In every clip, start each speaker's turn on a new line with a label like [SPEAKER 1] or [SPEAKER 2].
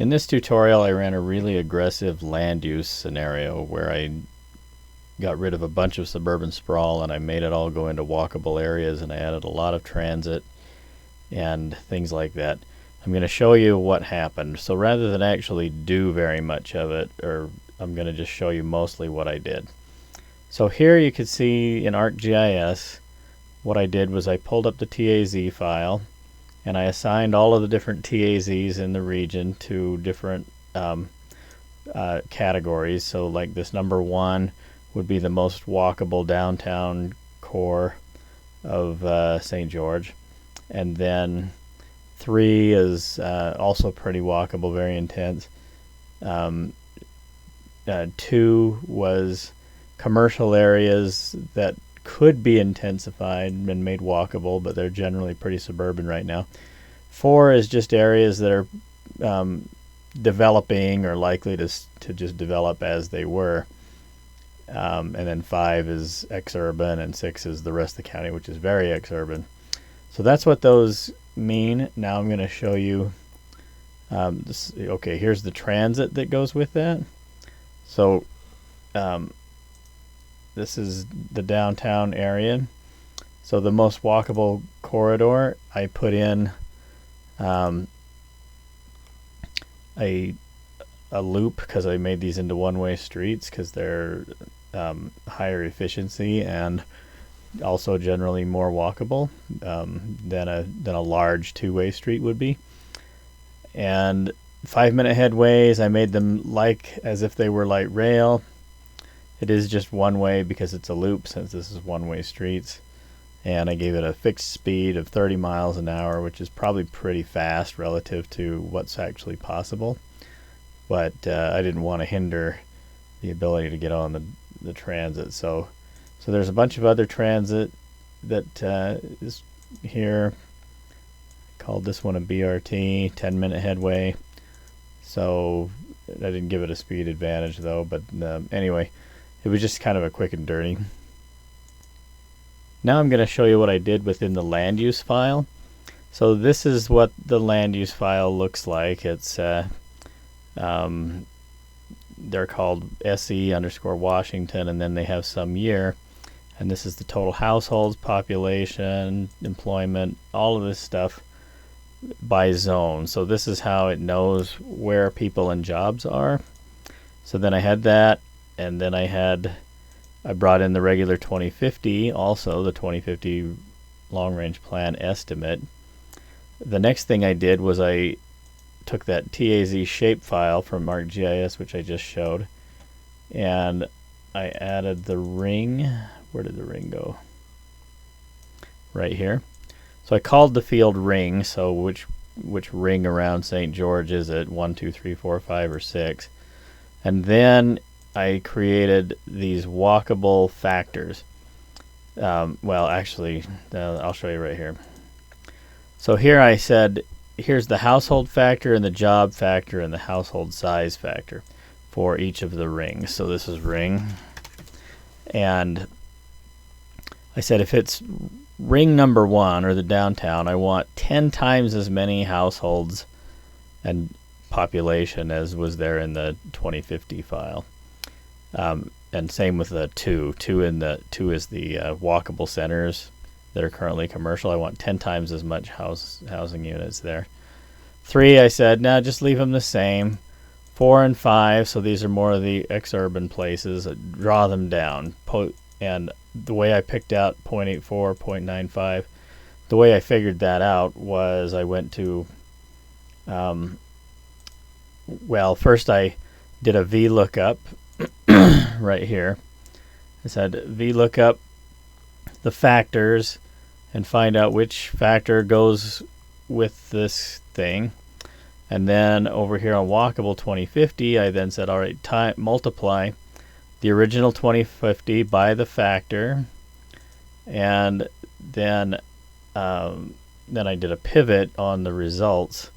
[SPEAKER 1] In this tutorial, I ran a really aggressive land use scenario where I got rid of a bunch of suburban sprawl and I made it all go into walkable areas, and I added a lot of transit and things like that. I'm going to show you what happened. So rather than actually do very much of it, I'm going to just show you mostly what I did. So here you can see in ArcGIS what I did was I pulled up the TAZ file and I assigned all of the different TAZs in the region to different categories. So like this number 1 would be the most walkable downtown core of St. George, and then 3 is also pretty walkable, very intense. 2 was commercial areas that could be intensified and made walkable, but they're generally pretty suburban right now. 4 is just areas that are developing or likely to just develop as they were. And then 5 is exurban, and 6 is the rest of the county, which is very exurban. So that's what those mean. Now I'm going to show you this. Okay, here's the transit that goes with that. So this is the downtown area. So the most walkable corridor, I put in a loop because I made these into one-way streets because they're higher efficiency and also generally more walkable than a large two-way street would be. And 5-minute headways, I made them like as if they were light rail. It is just one way because it's a loop since this is one-way streets. And I gave it a fixed speed of 30 miles an hour, which is probably pretty fast relative to what's actually possible. But I didn't want to hinder the ability to get on the transit. So there's a bunch of other transit that is here. I called this one a BRT, 10-minute headway. So I didn't give it a speed advantage though. But anyway, it was just kind of a quick and dirty. Now I'm going to show you what I did within the land use file. So this is what the land use file looks like. It's they're called SE_Washington, and then they have some year. And this is the total households, population, employment, all of this stuff by zone. So this is how it knows where people and jobs are. So then I had that, and then I brought in the regular 2050, also the 2050 long-range plan estimate. The next thing I did was I took that TAZ shapefile from ArcGIS, which I just showed, and I added the ring. Where did the ring go? Right here. So I called the field ring. So which ring around St. George is it? 1, 2, 3, 4, 5, or 6? And then I created these walkable factors. Well, actually, I'll show you right here. So here I said, here's the household factor and the job factor and the household size factor for each of the rings. So this is ring. And I said if it's ring number 1, or the downtown, I want 10 times as many households and population as was there in the 2050 file. And same with the 2. 2 is the walkable centers that are currently commercial. I want 10 times as much housing units there. 3, I said, no, just leave them the same. 4 and 5, so these are more of the exurban places. Draw them down. And the way I picked out 0.84, 0.95, the way I figured that out was I went to, well, first I did a VLOOKUP right here. I said VLOOKUP the factors and find out which factor goes with this thing. And then over here on Walkable 2050, I then said, all right, multiply the original 2050 by the factor, and then I did a pivot on the results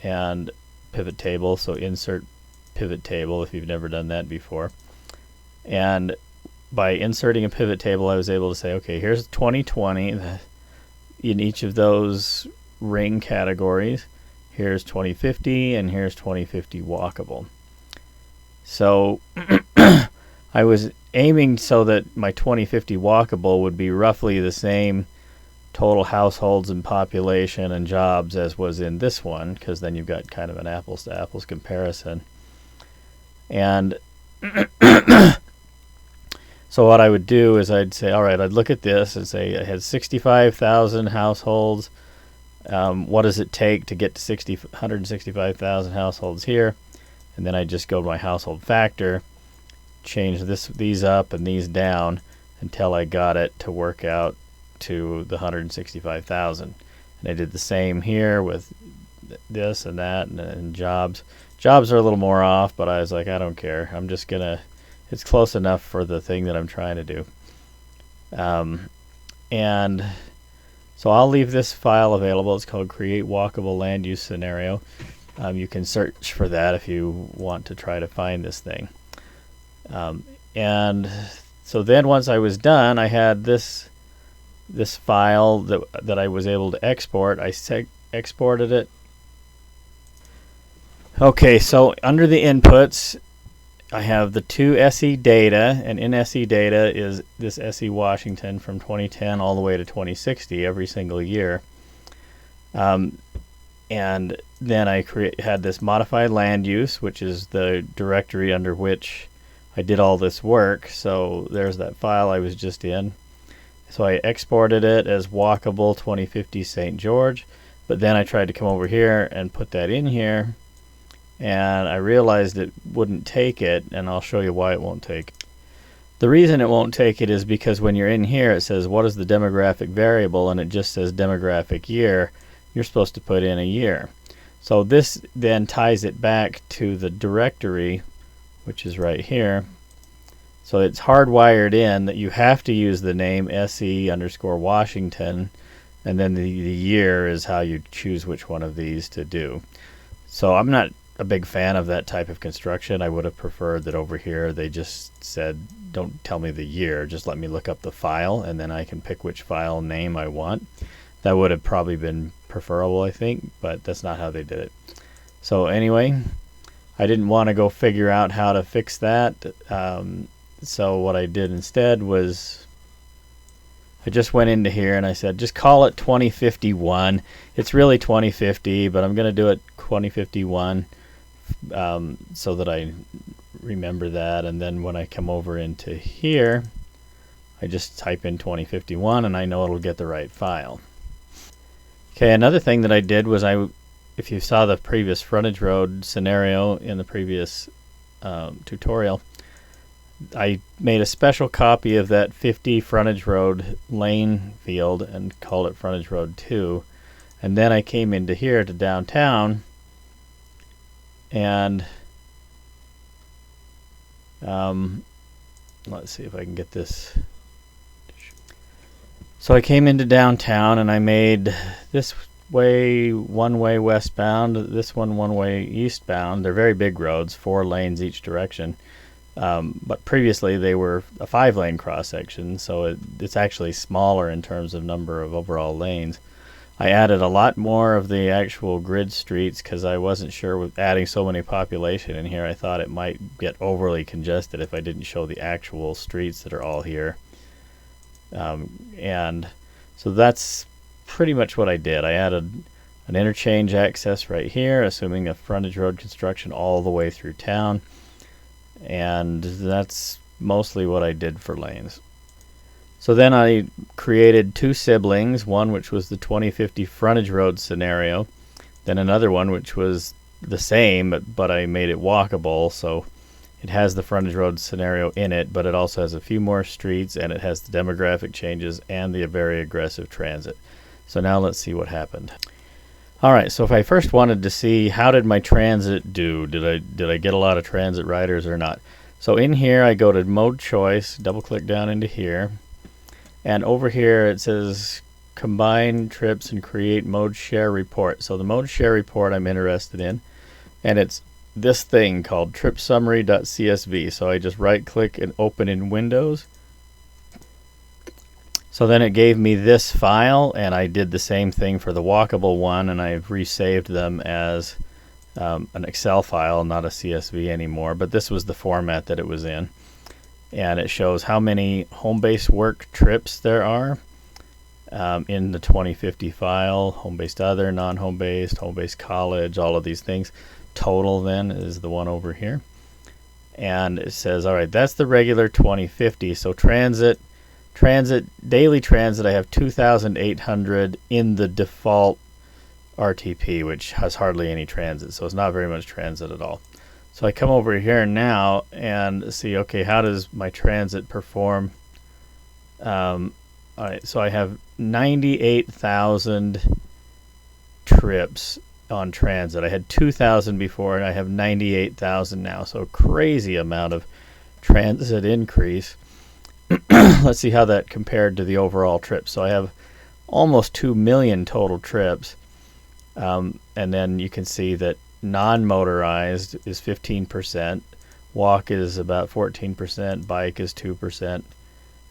[SPEAKER 1] and pivot table. So insert pivot table if you've never done that before. And by inserting a pivot table, I was able to say, okay, here's 2020 in each of those ring categories. here's 2050, and here's 2050 walkable. So I was aiming so that my 2050 walkable would be roughly the same total households and population and jobs as was in this one, because then you've got kind of an apples to apples comparison. And so what I would do is I'd say, all right, I'd look at this and say I had 65,000 households. What does it take to get to 165,000 households here? And then I'd just go to my household factor, change these up and these down until I got it to work out to the 165,000. And I did the same here with this and that and jobs. Jobs are a little more off, but I was like, I don't care. I'm just gonna, it's close enough for the thing that I'm trying to do. And so I'll leave this file available. It's called Create Walkable Land Use Scenario. You can search for that if you want to try to find this thing. And so then once I was done, I had this file that I was able to export. I exported it. Okay, so under the inputs, I have the two SE data, and in SE data is this SE Washington from 2010 all the way to 2060 every single year. And then I had this modified land use, which is the directory under which I did all this work. So there's that file I was just in. So I exported it as walkable 2050 St. George, but then I tried to come over here and put that in here, and I realized it wouldn't take it, and I'll show you why it won't take it. The reason it won't take it is because when you're in here it says what is the demographic variable, and it just says demographic year. You're supposed to put in a year. So this then ties it back to the directory, which is right here. So it's hardwired in that you have to use the name SE_Washington, and then the year is how you choose which one of these to do. So I'm not a big fan of that type of construction. I would have preferred that over here they just said, don't tell me the year, just let me look up the file, and then I can pick which file name I want. That would have probably been preferable, I think, but that's not how they did it. So anyway, I didn't want to go figure out how to fix that. So what I did instead was I just went into here and I said, just call it 2051. It's really 2050, but I'm going to do it 2051 so that I remember that. And then when I come over into here, I just type in 2051 and I know it'll get the right file. Okay, another thing that I did was if you saw the previous frontage road scenario in the previous tutorial, I made a special copy of that 50 frontage road lane field and called it frontage road 2. And then I came into here to downtown, and let's see if I can get this. So I came into downtown and I made this way one-way westbound, this one-way eastbound. They're very big roads, 4 lanes each direction. But previously they were a 5-lane cross-section, so it's actually smaller in terms of number of overall lanes. I added a lot more of the actual grid streets because I wasn't sure with adding so many population in here. I thought it might get overly congested if I didn't show the actual streets that are all here. And so that's pretty much what I did. I added an interchange access right here, assuming a frontage road construction all the way through town. And that's mostly what I did for lanes. So then I created 2 siblings, one which was the 2050 frontage road scenario, then another one which was the same, but I made it walkable, so it has the frontage road scenario in it, but it also has a few more streets, and it has the demographic changes and the very aggressive transit. So now let's see what happened. Alright, so if I first wanted to see how did my transit do, did I get a lot of transit riders or not? So in here I go to mode choice, double click down into here, and over here it says combine trips and create mode share report. So the mode share report I'm interested in, and it's this thing called tripsummary.csv. So I just right click and open in Windows. So then it gave me this file, and I did the same thing for the walkable one, and I've resaved them as an Excel file, not a CSV anymore, but this was the format that it was in. And it shows how many home-based work trips there are in the 2050 file, home-based other, non-home-based, home-based college, all of these things. Total then is the one over here. And it says, all right, that's the regular 2050. So transit, daily transit, I have 2,800 in the default RTP, which has hardly any transit. So it's not very much transit at all. So I come over here now and see, okay, how does my transit perform? All right, so I have 98,000 trips on transit. I had 2,000 before, and I have 98,000 now. So crazy amount of transit increase. Let's see how that compared to the overall trips. So I have almost 2 million total trips. And then you can see that non-motorized is 15%, walk is about 14%, bike is 2%,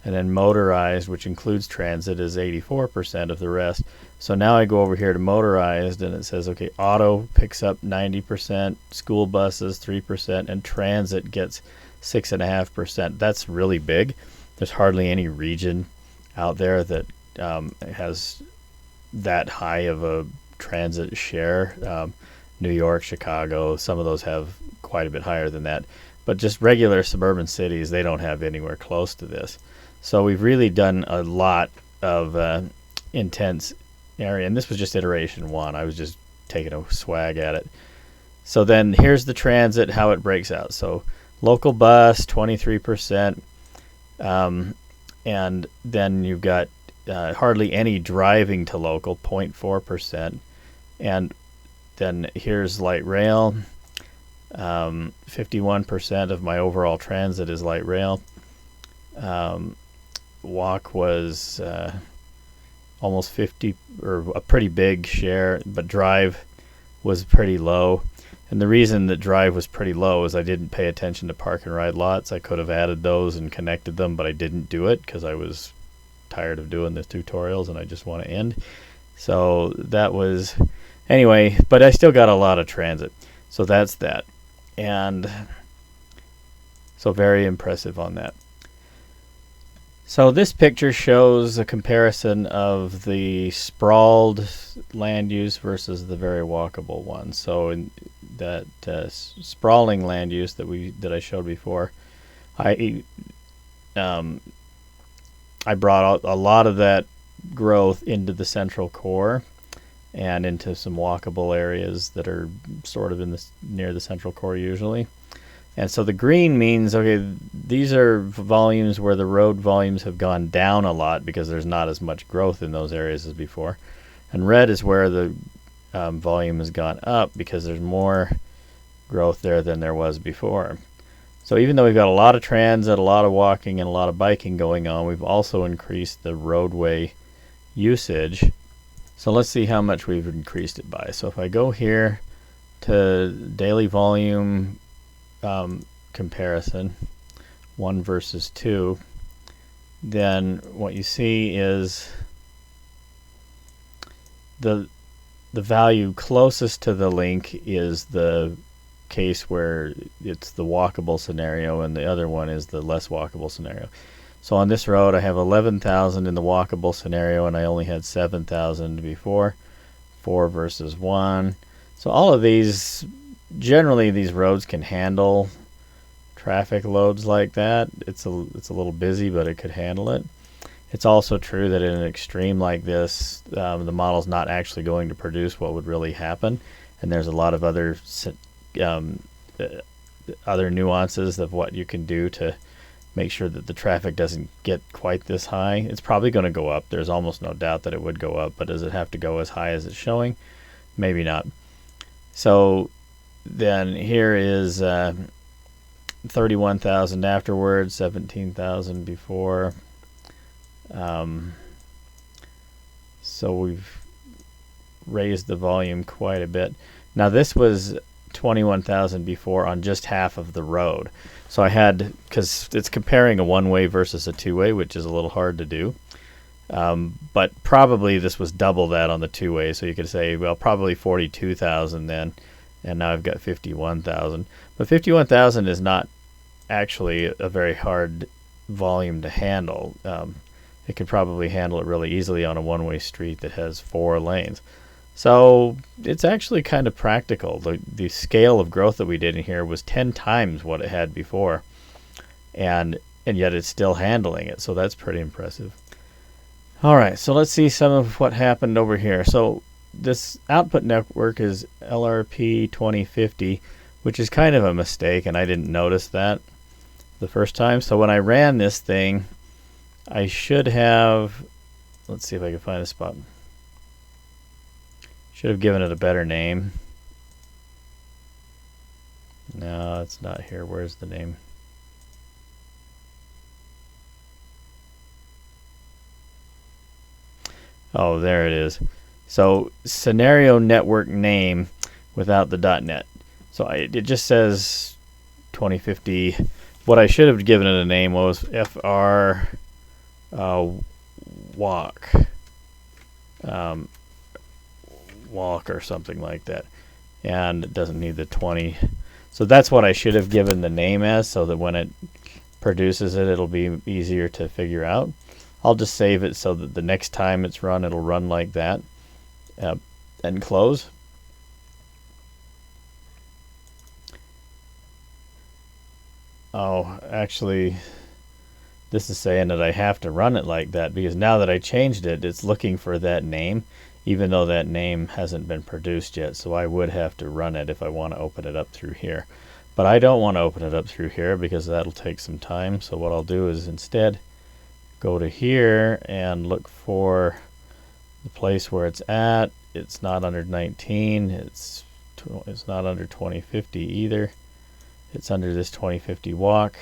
[SPEAKER 1] and then motorized, which includes transit, is 84% of the rest. So now I go over here to motorized, and it says, okay, auto picks up 90%, school buses 3%, and transit gets 6.5%. That's really big. There's hardly any region out there that has that high of a transit share. New York, Chicago, some of those have quite a bit higher than that. But just regular suburban cities, they don't have anywhere close to this. So we've really done a lot of intense area. And this was just iteration 1. I was just taking a swag at it. So then here's the transit, how it breaks out. So local bus, 23%. And then you've got hardly any driving to local, 0.4%. And then here's light rail. 51% of my overall transit is light rail. Walk was almost 50, or a pretty big share, but drive was pretty low. And the reason that drive was pretty low is I didn't pay attention to park and ride lots. I could have added those and connected them, but I didn't do it because I was tired of doing the tutorials and I just want to end. So that was... Anyway, but I still got a lot of transit. So that's that. And so very impressive on that. So this picture shows a comparison of the sprawled land use versus the very walkable one. So in that sprawling land use that I showed before, I brought out a lot of that growth into the central core and into some walkable areas that are sort of near the central core usually. And so the green means, okay, these are volumes where the road volumes have gone down a lot because there's not as much growth in those areas as before. And red is where the volume has gone up because there's more growth there than there was before. So even though we've got a lot of transit, a lot of walking, and a lot of biking going on, we've also increased the roadway usage. So let's see how much we've increased it by. So if I go here to daily volume comparison, 1 versus 2, then what you see is the value closest to the link is the case where it's the walkable scenario, and the other one is the less walkable scenario. So on this road I have 11,000 in the walkable scenario, and I only had 7,000 before. 4 versus 1. So all of these, generally these roads can handle traffic loads like that. It's a little busy, but it could handle it. It's also true that in an extreme like this, the model's not actually going to produce what would really happen, and there's a lot of other nuances of what you can do to make sure that the traffic doesn't get quite this high. It's probably going to go up. There's almost no doubt that it would go up, but does it have to go as high as it's showing? Maybe not. So then here is 31,000 afterwards, 17,000 before. So we've raised the volume quite a bit. Now this was 21,000 before on just half of the road. So I had, because it's comparing a one-way versus a two-way, which is a little hard to do. But probably this was double that on the two-way, so you could say, well, probably 42,000 then, and now I've got 51,000. But 51,000 is not actually a very hard volume to handle. It could probably handle it really easily on a one-way street that has 4 lanes. So it's actually kind of practical. The scale of growth that we did in here was 10 times what it had before, and yet it's still handling it, so that's pretty impressive. Alright, so let's see some of what happened over here. So this output network is LRP 2050, which is kind of a mistake, and I didn't notice that the first time. So when I ran this thing, I should have, let's see if I can find a spot. Should have given it a better name. No, it's not here. Where's the name? Oh, there it is. So scenario network name without the .NET. So it just says 2050. What I should have given it a name was FR walk or something like that. And it doesn't need the 20. So that's what I should have given the name as, so that when it produces it, it'll be easier to figure out. I'll just save it so that the next time it's run, it'll run like that. And close. Oh, actually, this is saying that I have to run it like that, because now that I changed it, it's looking for that name, even though that name hasn't been produced yet. So I would have to run it if I want to open it up through here. But I don't want to open it up through here because that'll take some time. So what I'll do is instead go to here and look for the place where it's at. It's not under 19. It's not under 2050 either. It's under this 2050 walk,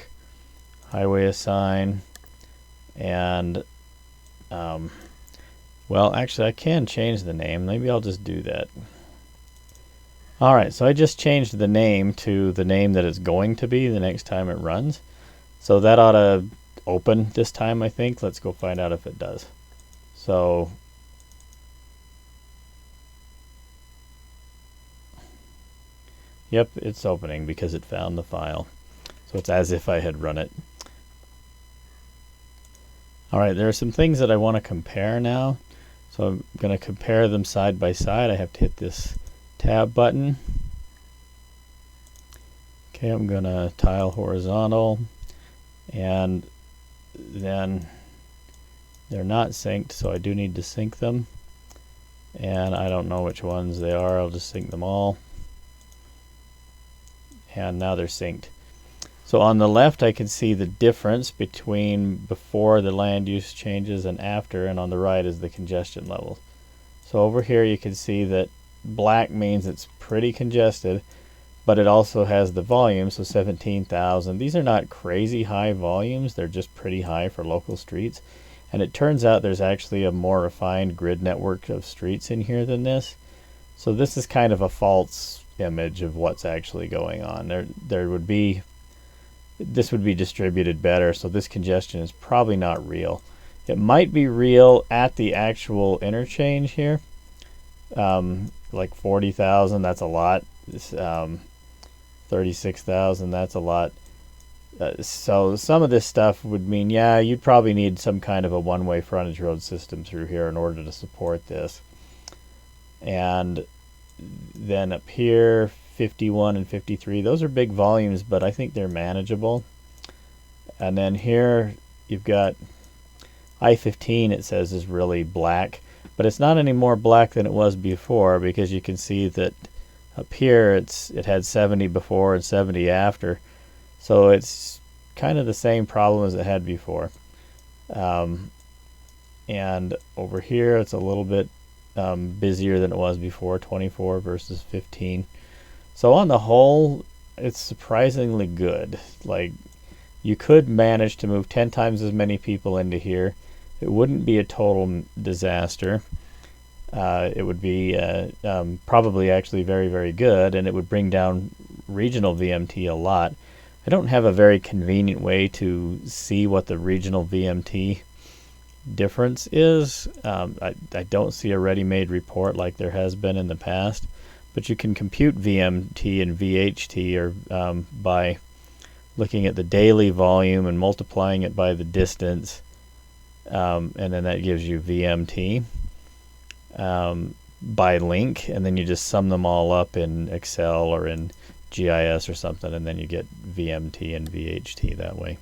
[SPEAKER 1] highway assign, and well, actually I can change the name. Maybe I'll just do that. Alright, so I just changed the name to the name that it's going to be the next time it runs. So that ought to open this time, I think. Let's go find out if it does. So yep, it's opening because it found the file. So it's as if I had run it. Alright, there are some things that I want to compare now. So I'm going to compare them side by side. I have to hit this tab button. Okay, I'm going to tile horizontal, and then they're not synced, so I do need to sync them. And I don't know which ones they are. I'll just sync them all. And now they're synced. So on the left I can see the difference between before the land use changes and after, and on the right is the congestion level. So over here you can see that black means it's pretty congested, but it also has the volume, so 17,000. These are not crazy high volumes, they're just pretty high for local streets. And it turns out there's actually a more refined grid network of streets in here than this. So this is kind of a false image of what's actually going on. This would be distributed better, so this congestion is probably not real. It might be real at the actual interchange here. Like 40,000, that's a lot. 36,000, that's a lot. So some of this stuff would mean, yeah, you'd probably need some kind of a one-way frontage road system through here in order to support this. And then up here, 51 and 53, those are big volumes, but I think they're manageable. And then here you've got I-15, it says is really black, but it's not any more black than it was before, because you can see that up here it had 70 before and 70 after, so it's kind of the same problem as it had before. And over here it's a little bit busier than it was before, 24 versus 15. So on the whole, it's surprisingly good. Like, you could manage to move 10 times as many people into here. It wouldn't be a total disaster. It would be probably actually very, very good, and it would bring down regional VMT a lot. I don't have a very convenient way to see what the regional VMT difference is. I don't see a ready-made report like there has been in the past, but you can compute VMT and VHT or by looking at the daily volume and multiplying it by the distance, and then that gives you VMT by link, and then you just sum them all up in Excel or in GIS or something, and then you get VMT and VHT that way.